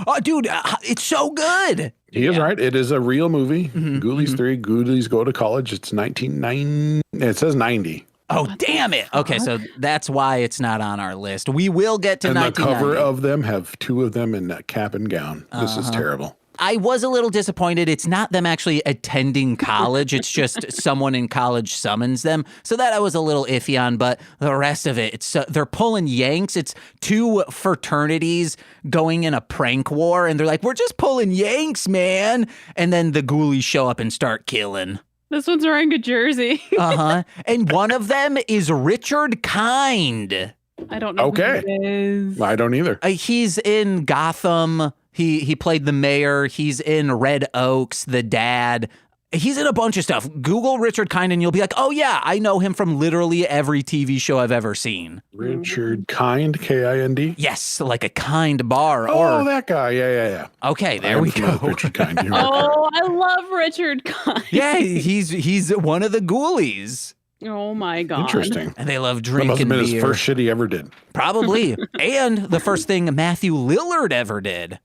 Oh, dude, it's so good. He is right. It is a real movie. Ghoulies 3, Ghoulies Go to College. It's 1990. It says 90. Oh, damn it. Okay, so that's why it's not on our list. We will get to 1990. And the cover of them have two of them in that cap and gown. This is terrible. I was a little disappointed. It's not them actually attending college. It's just someone in college summons them. So that I was a little iffy on, but the rest of it, they're pulling yanks. It's two fraternities going in a prank war, and they're like, we're just pulling yanks, man. And then the ghoulies show up and start killing. This one's wearing a jersey. And one of them is Richard Kind. I don't know who it is. I don't either. He's in Gotham. He played the mayor. He's in Red Oaks, the dad. He's in a bunch of stuff. Google Richard Kind and you'll be like, oh yeah, I know him from literally every TV show I've ever seen. Richard Kind, K-I-N-D? Yes, like a kind bar. Oh, that guy. Yeah. Okay, there we go. Richard Kind. Oh, I love Richard Kind. Yeah, he's one of the ghoulies. Oh my God. Interesting. And they love That drinking must have been beer. his first shit he ever did. Probably. And the first thing Matthew Lillard ever did.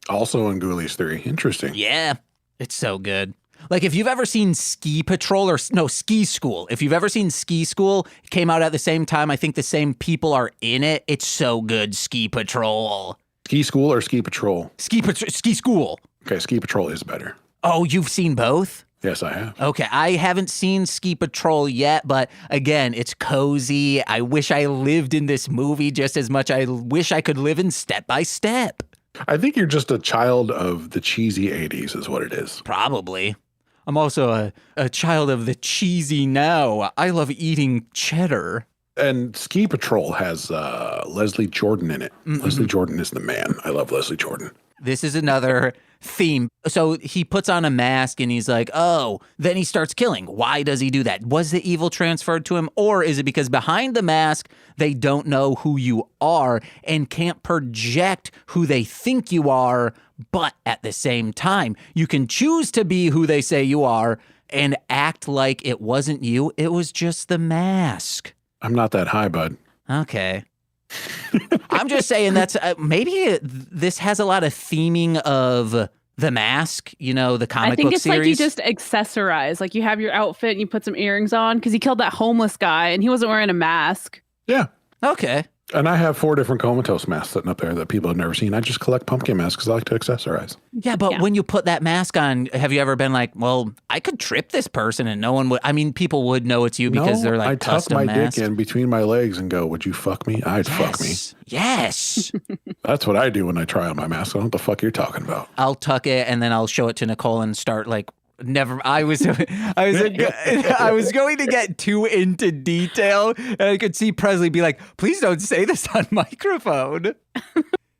Also in Ghoulies 3. Interesting. Yeah. It's so good. Like if you've ever seen Ski Patrol Ski School. If you've ever seen Ski School, it came out at the same time. I think the same people are in it. It's so good, Ski Patrol. Ski School or Ski Patrol? Ski School. Okay, Ski Patrol is better. Oh, you've seen both? Yes, I have. Okay, I haven't seen Ski Patrol yet, but again, it's cozy. I wish I lived in this movie just as much. I wish I could live in Step by Step. I think you're just a child of the cheesy 80s is what it is. Probably. I'm also a child of the cheesy now. I love eating cheddar. And Ski Patrol has Leslie Jordan in it. Mm-hmm. Leslie Jordan is the man. I love Leslie Jordan. This is another theme. So he puts on a mask and he's like, oh, then he starts killing. Why does he do that? Was the evil transferred to him? Or is it because behind the mask, they don't know who you are and can't project who they think you are? But at the same time, you can choose to be who they say you are and act like it wasn't you. It was just the mask. I'm not that high, bud. Okay. I'm just saying that's maybe this has a lot of theming of The Mask, you know, the comic book series. I think it's like you just accessorize. Like you have your outfit and you put some earrings on because he killed that homeless guy and he wasn't wearing a mask. Yeah. Okay. And I have 4 different Komatose masks sitting up there that people have never seen. I just collect pumpkin masks because I like to accessorize. Yeah, but when you put that mask on, have you ever been like, well, I could trip this person and no one would, I mean, people would know it's you because they're like I tuck custom my masks. dick in between my legs and go, would you fuck me? I'd fuck me. Yes. That's what I do when I try on my mask. I don't know what the fuck you're talking about. I'll tuck it and then I'll show it to Nicole and start like, I was going to get too into detail and I could see Presley be like, please don't say this on microphone.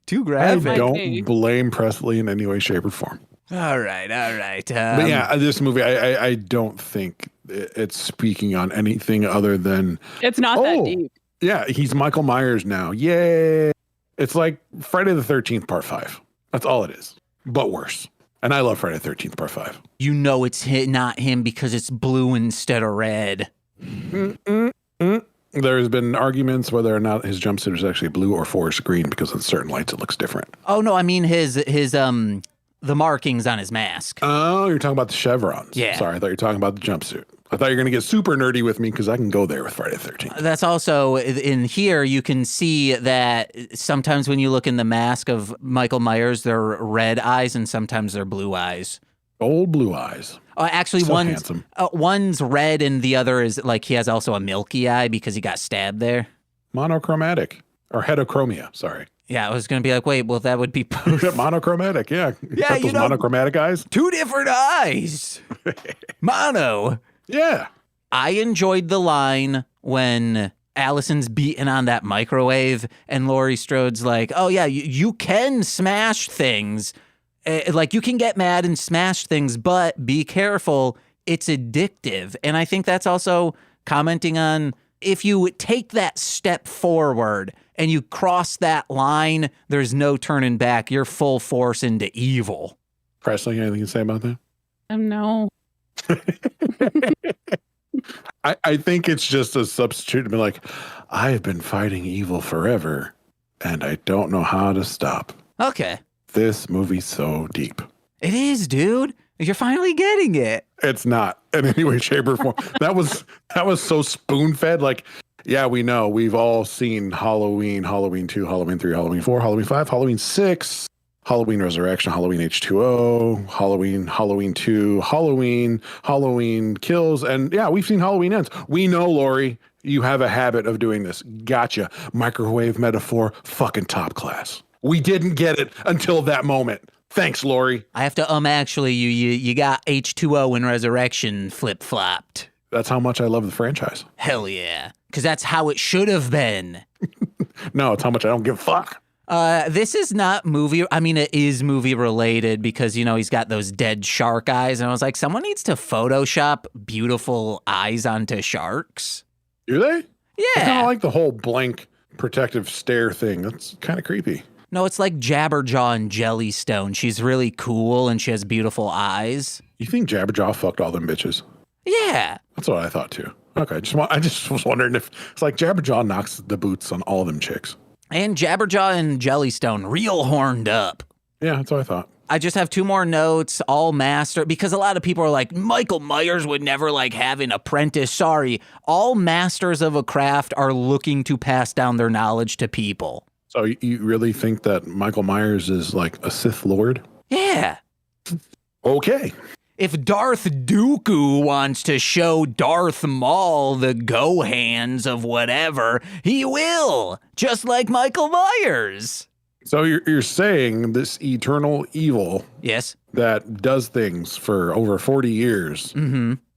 Too graphic. I don't blame Presley in any way, shape, or form. All right. But yeah, this movie, I don't think it's speaking on anything other than... It's not that deep. Yeah, he's Michael Myers now. Yay. It's like Friday the 13th Part 5. That's all it is, but worse. And I love Friday the 13th Part 5. You know it's not him because it's blue instead of red. There's been arguments whether or not his jumpsuit is actually blue or forest green because in certain lights it looks different. Oh, no, I mean his the markings on his mask. Oh, you're talking about the chevrons. Yeah. Sorry, I thought you were talking about the jumpsuit. I thought you were going to get super nerdy with me because I can go there with Friday the 13th. That's also, in here, you can see that sometimes when you look in the mask of Michael Myers, they're red eyes and sometimes they're blue eyes. Old blue eyes. Actually, So handsome. One's red and the other is like he has also a milky eye because he got stabbed there. Monochromatic. Or heterochromia, sorry. Yeah, I was going to be like, wait, well, that would be both. Monochromatic, yeah. Yeah, Got those monochromatic eyes? 2 different eyes. Mono. Yeah. I enjoyed the line when Allison's beating on that microwave and Laurie Strode's like, oh, yeah, you can smash things. Like, you can get mad and smash things, but be careful. It's addictive. And I think that's also commenting on if you take that step forward and you cross that line, there's no turning back. You're full force into evil. Presley, anything to say about that? No. I think it's just a substitute to be like, I've been fighting evil forever, and I don't know how to stop. Okay. This movie's so deep. It is, dude. You're finally getting it. It's not in any way, shape, or form. That was so spoon-fed. Like, yeah, we know. We've all seen Halloween, Halloween 2, Halloween 3, Halloween 4, Halloween 5, Halloween 6, Halloween Resurrection, Halloween H2O, Halloween 2, Halloween Kills. And yeah, we've seen Halloween Ends. We know, Lori, you have a habit of doing this. Gotcha. Microwave metaphor, fucking top class. We didn't get it until that moment. Thanks, Lori. I have to, actually, you got H2O and Resurrection flip-flopped. That's how much I love the franchise. Hell yeah. Because that's how it should have been. No, it's how much I don't give a fuck. This is not movie. I mean, it is movie related because, you know, he's got those dead shark eyes. And I was like, someone needs to Photoshop beautiful eyes onto sharks. Do they? Yeah. I kind of like the whole blank protective stare thing. That's kind of creepy. No, it's like Jabberjaw and Jellystone. She's really cool and she has beautiful eyes. You think Jabberjaw fucked all them bitches? Yeah. That's what I thought too. Okay, I just was wondering if it's like Jabberjaw knocks the boots on all of them chicks. And Jabberjaw and Jellystone, real horned up. Yeah, that's what I thought. I just have 2 more notes, all master, because a lot of people are like, Michael Myers would never like have an apprentice. Sorry, all masters of a craft are looking to pass down their knowledge to people. So you really think that Michael Myers is like a Sith Lord? Yeah. Okay. If Darth Dooku wants to show Darth Maul the go-hands of whatever, he will, just like Michael Myers. So you're saying this eternal evil Yes. that does things for over 40 years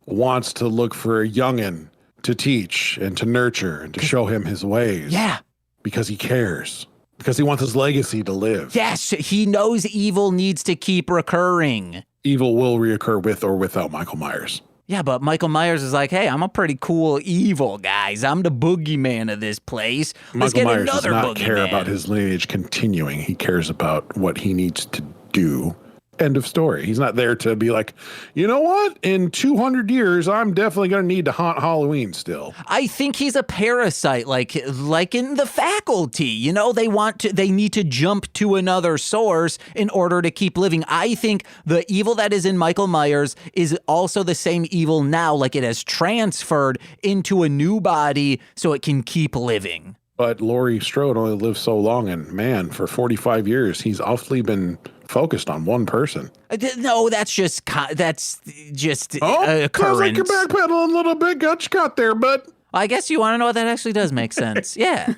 wants to look for a youngin' to teach and to nurture and to show him his ways. Yeah. Because he cares. Because he wants his legacy to live. Yes, he knows evil needs to keep recurring. Evil will reoccur with or without Michael Myers. Yeah, but Michael Myers is like, hey, I'm a pretty cool evil, guys. I'm the boogeyman of this place. Let's Michael get Myers does another not care boogeyman. about his lineage continuing. He cares about what he needs to do. End of story. He's not there to be like, you know what? In 200 years, I'm definitely going to need to haunt Halloween still. I think he's a parasite, like in the faculty. You know, they need to jump to another source in order to keep living. I think the evil that is in Michael Myers is also the same evil now, like it has transferred into a new body so it can keep living. But Laurie Strode only lived so long, and man, for 45 years, he's awfully been focused on one person. No, that's just occurrence. Sounds like you're backpedaling a little bit. Got you caught there, but I guess you want to know what that actually does make sense. Yeah.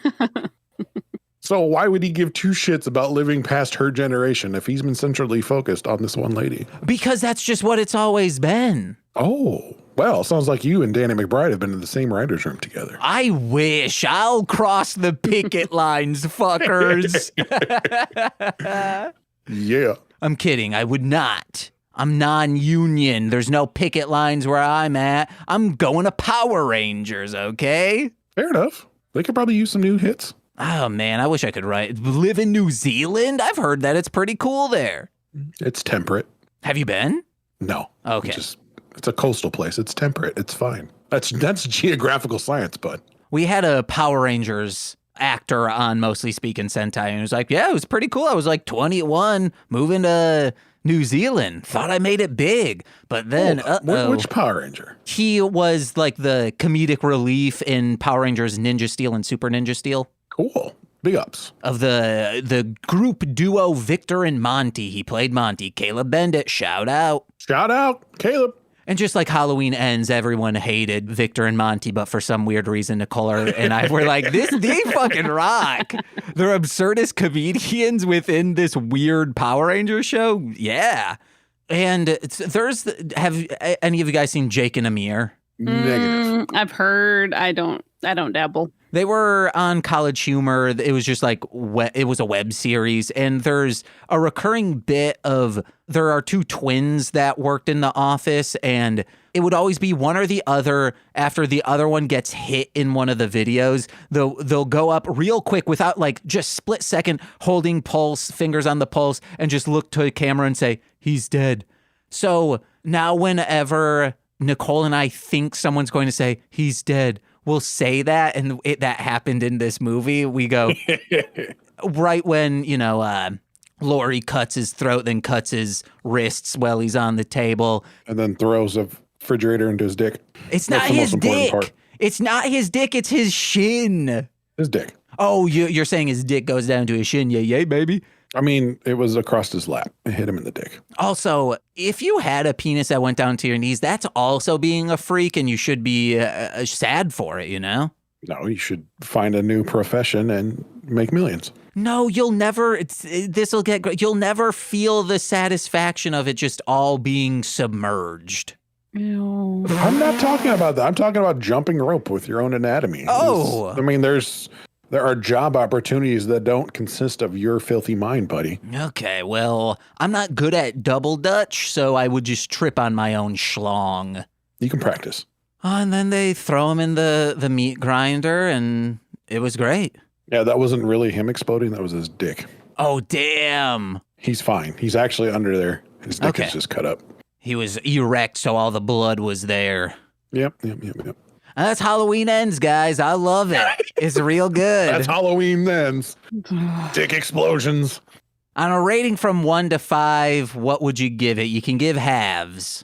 so why would he give 2 shits about living past her generation if he's been centrally focused on this one lady? Because that's just what it's always been. Oh, well, sounds like you and Danny McBride have been in the same writer's room together. I wish. I'll cross the picket lines, fuckers. Yeah. I'm kidding. I would not. I'm non-union. There's no picket lines where I'm at. I'm going to Power Rangers, okay? Fair enough. They could probably use some new hits. Oh, man, I wish I could live in New Zealand. I've heard that it's pretty cool there. It's temperate. Have you been? No. Okay. It's a coastal place. It's temperate. It's fine. That's geographical science, bud. We had a Power Rangers actor on Mostly Speaking Sentai, and he was like, yeah, it was pretty cool. I was like 21, moving to New Zealand. Thought I made it big. But then, which Power Ranger? He was like the comedic relief in Power Rangers Ninja Steel and Super Ninja Steel. Cool. Big ups. Of the group duo Victor and Monty. He played Monty. Caleb Bendit, shout out. Shout out, Caleb. And just like Halloween Ends, everyone hated Victor and Monty, but for some weird reason, Nicole and I were like, they fucking rock. They're absurdist comedians within this weird Power Rangers show. Yeah. And have any of you guys seen Jake and Amir? Negative. I've heard. I don't dabble. They were on College Humor. It was just like, it was a web series. And there's a recurring bit of, there are 2 twins that worked in the office, and it would always be one or the other. After the other one gets hit in one of the videos, they'll go up real quick without like just split second holding fingers on the pulse, and just look to the camera and say, he's dead. So now whenever Nicole and I think someone's going to say, he's dead, we'll say that, and that happened in this movie. We go, right when, Laurie cuts his throat, then cuts his wrists while he's on the table. And then throws a refrigerator into his dick. It's not his dick. It's not his dick, it's his shin. His dick. Oh, you're saying his dick goes down to his shin. Yay, baby. I mean, it was across his lap. It hit him in the dick. Also, if you had a penis that went down to your knees, that's also being a freak, and you should be sad for it, No, you should find a new profession and make millions. No, you'll never, this'll get great. You'll never feel the satisfaction of it just all being submerged. Ew. I'm not talking about that. I'm talking about jumping rope with your own anatomy. Oh. There are job opportunities that don't consist of your filthy mind, buddy. Okay, well, I'm not good at double dutch, so I would just trip on my own schlong. You can practice. And then they throw him in the meat grinder, and it was great. Yeah, that wasn't really him exploding. That was his dick. Oh, damn. He's fine. He's actually under there. His dick is just cut up. He was erect, so all the blood was there. Yep. That's Halloween Ends, guys. I love it. It's real good. That's Halloween Ends. Dick explosions. On a rating from 1 to 5, what would you give it? You can give halves.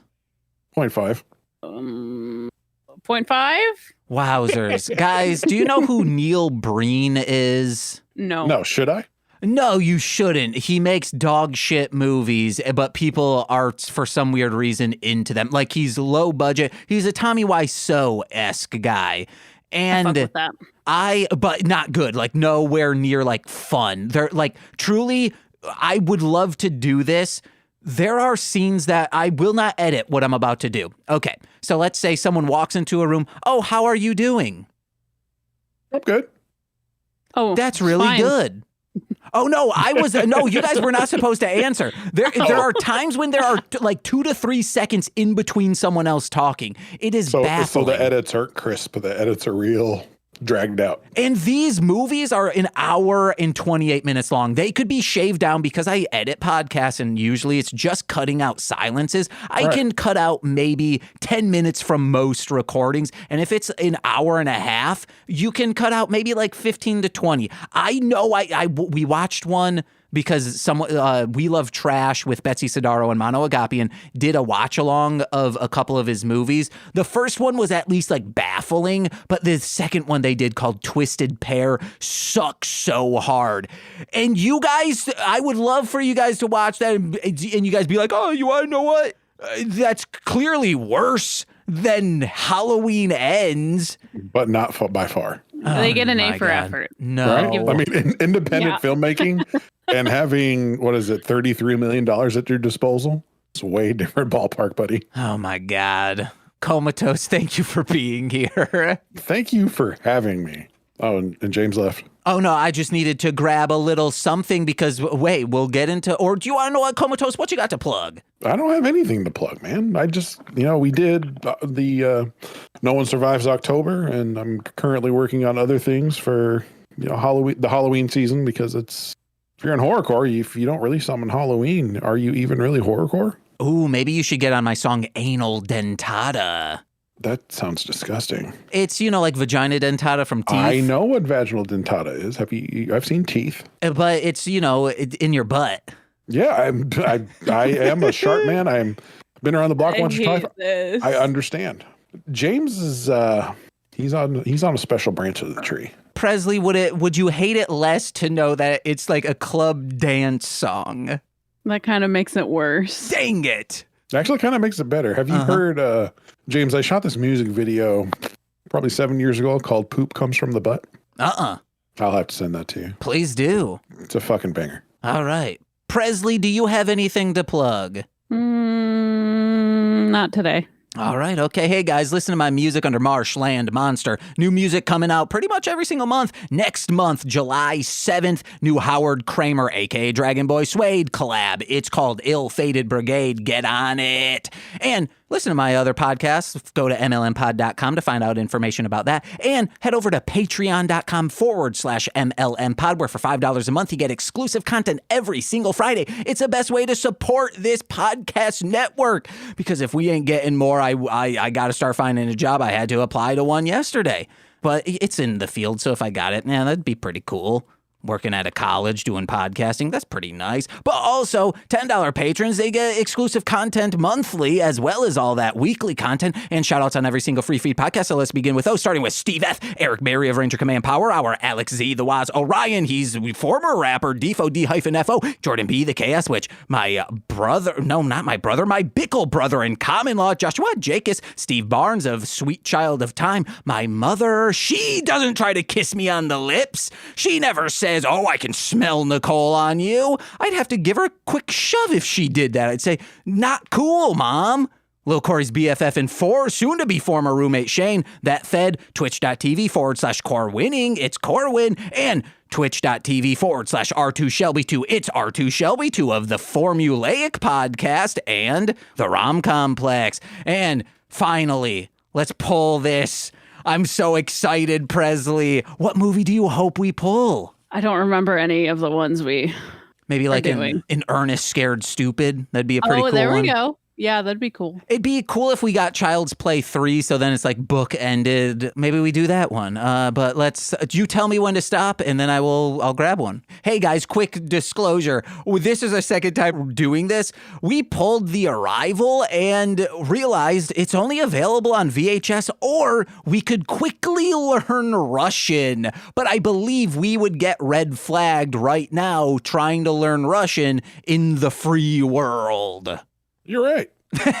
0.5. 0.5? Wowzers. Guys, do you know who Neil Breen is? No, should I? No, you shouldn't. He makes dog shit movies, but people are, for some weird reason, into them. Like, he's low budget. He's a Tommy Wiseau-esque guy. And I fuck with that. but not good. Like, nowhere near, like, fun. They're, like, truly, I would love to do this. There are scenes that I will not edit what I'm about to do. Okay, so let's say someone walks into a room. Oh, how are you doing? I'm good. Oh, That's really fine. good. Oh, no, no, you guys were not supposed to answer. There are times when there are like 2 to 3 seconds in between someone else talking. It is baffling. So the edits aren't crisp, the edits are real dragged out. And these movies are an hour and 28 minutes long. They could be shaved down because I edit podcasts and usually it's just cutting out silences. I can cut out maybe 10 minutes from most recordings. And if it's an hour and a half, you can cut out maybe like 15 to 20. I know we watched one because We Love Trash with Betsy Sidaro and Mano Agapian did a watch along of a couple of his movies. The first one was at least like baffling, but the second one they did called Twisted Pair sucks so hard. And you guys, I would love for you guys to watch that and you guys be like, oh, you want to know what? That's clearly worse than Halloween Ends. But not by far. They get an A for God. effort. No. Right? I mean, independent filmmaking and having, $33 million at your disposal. It's a way different ballpark, buddy. Oh my God. Komatose, thank you for being here. Thank you for having me. Oh, and James left. Oh no, I just needed to grab a little something because, wait, we'll get into, or do you want to know what, Komatose, what you got to plug? I don't have anything to plug, man. I just, we did the No One Survives October, and I'm currently working on other things for the Halloween season because if you're in horrorcore, if you don't release something on Halloween, are you even really horrorcore? Ooh, maybe you should get on my song Anal Dentata. That sounds disgusting. It's, like vagina dentata from teeth. I know what vaginal dentata is. I've seen teeth. But it's, in your butt. Yeah, I am a sharp man. I've been around the block once or twice. This. I understand. James is he's on a special branch of the tree. Presley, would you hate it less to know that it's like a club dance song? That kind of makes it worse. Dang it. It actually kind of makes it better. Have you heard, James, I shot this music video probably 7 years ago called Poop Comes From the Butt. I'll have to send that to you. Please do. It's a fucking banger. All right. Presley, do you have anything to plug? Not today. All right. Okay. Hey, guys, listen to my music under Marshland Monster. New music coming out pretty much every single month. Next month, July 7th, new Howard Kramer, a.k.a. Dragon Boy Suede collab. It's called Ill-Fated Brigade. Get on it. And listen to my other podcasts. Go to mlmpod.com to find out information about that. And head over to patreon.com/MLMpod, where for $5 a month, you get exclusive content every single Friday. It's the best way to support this podcast network. Because if we ain't getting more, I got to start finding a job. I had to apply to one yesterday. But it's in the field, so if I got it, that'd be pretty cool. Working at a college, doing podcasting, that's pretty nice. But also, $10 patrons, they get exclusive content monthly, as well as all that weekly content, and shout-outs on every single free feed podcast. So let's begin with those, starting with Steve F., Eric Berry of Ranger Command Power Hour, Alex Z, The Waz, Orion, he's former rapper, Defo, D-FO, Jordan B, The KS Witch, my brother, no, not my brother, my Bickle brother in common law, Joshua Jacobs, Steve Barnes of Sweet Child of Time, my mother, she doesn't try to kiss me on the lips. She never says, oh, I can smell Nicole on you. I'd have to give her a quick shove if she did that. I'd say, not cool, Mom. Lil Corey's BFF and soon-to-be former roommate Shane, that fed, twitch.tv/CoreWinning, it's CoreWin, and twitch.tv/R2Shelby2, it's R2Shelby2 of the Formulaic Podcast and the Rom Complex. And finally, let's pull this. I'm so excited, Presley. What movie do you hope we pull? I don't remember any of the ones we Maybe like doing. an Ernest Scared Stupid. That'd be a pretty cool one. Oh, there we go. Yeah, that'd be cool. It'd be cool if we got Child's Play 3, so then it's like book ended. Maybe we do that one. But you tell me when to stop, and then I'll grab one. Hey guys, quick disclosure. This is our second time doing this. We pulled The Arrival and realized it's only available on VHS, or we could quickly learn Russian. But I believe we would get red flagged right now trying to learn Russian in the free world. You're right. I'm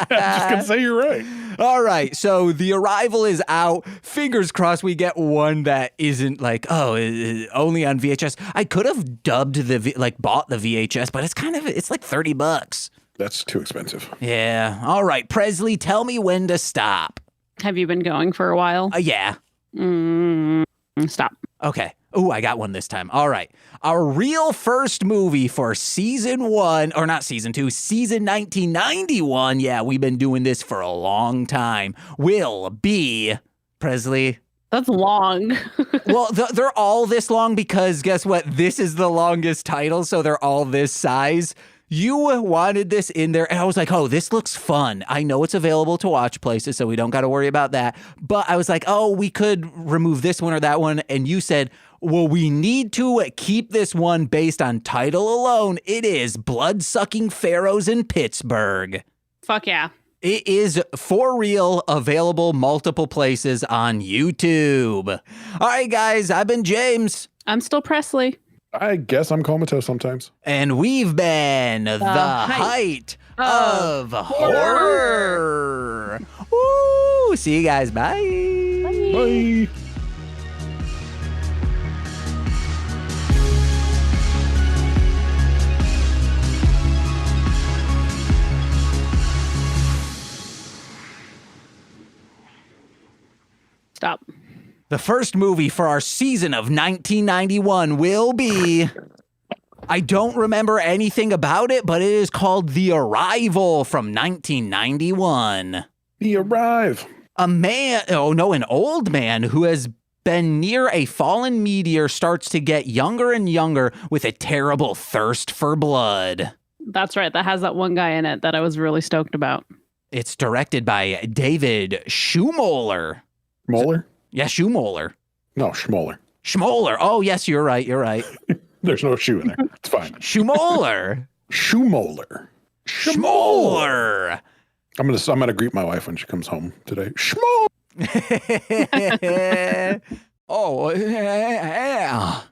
just gonna say you're right. All right, so The Arrival is out. Fingers crossed we get one that isn't like, only on VHS. I could have bought the VHS, but it's like $30. That's too expensive. Yeah. All right, Presley, tell me when to stop. Have you been going for a while? Yeah. Stop. Okay. Oh, I got one this time. All right. Our real first movie for season 1, or not season 2, season 1991. Yeah, we've been doing this for a long time. Will be, Presley. That's long. Well, they're all this long because guess what? This is the longest title, so they're all this size. You wanted this in there, and I was like, oh, this looks fun. I know it's available to watch places, so we don't got to worry about that. But I was like, oh, we could remove this one or that one. And you said, well, we need to keep this one based on title alone. It is Blood-Sucking Pharaohs in Pittsburgh. Fuck yeah. It is for real, available multiple places on YouTube. All right, guys, I've been James. I'm still Presley. I guess I'm comatose sometimes. And we've been the height of horror. Woo! See you guys. Bye. Bye. Stop. The first movie for our season of 1991 will be... I don't remember anything about it, but it is called The Arrival from 1991. He arrive. An old man who has been near a fallen meteor starts to get younger and younger with a terrible thirst for blood. That's right. That has that one guy in it that I was really stoked about. It's directed by David Schmoller. Moeller? Yeah, Schmoller. No, Schmoller. Schmoller. Oh, yes, you're right. You're right. There's no shoe in there. It's fine. Schmoller. Schmoller. Schmoller. I'm gonna greet my wife when she comes home today. Schmoller. Oh, yeah.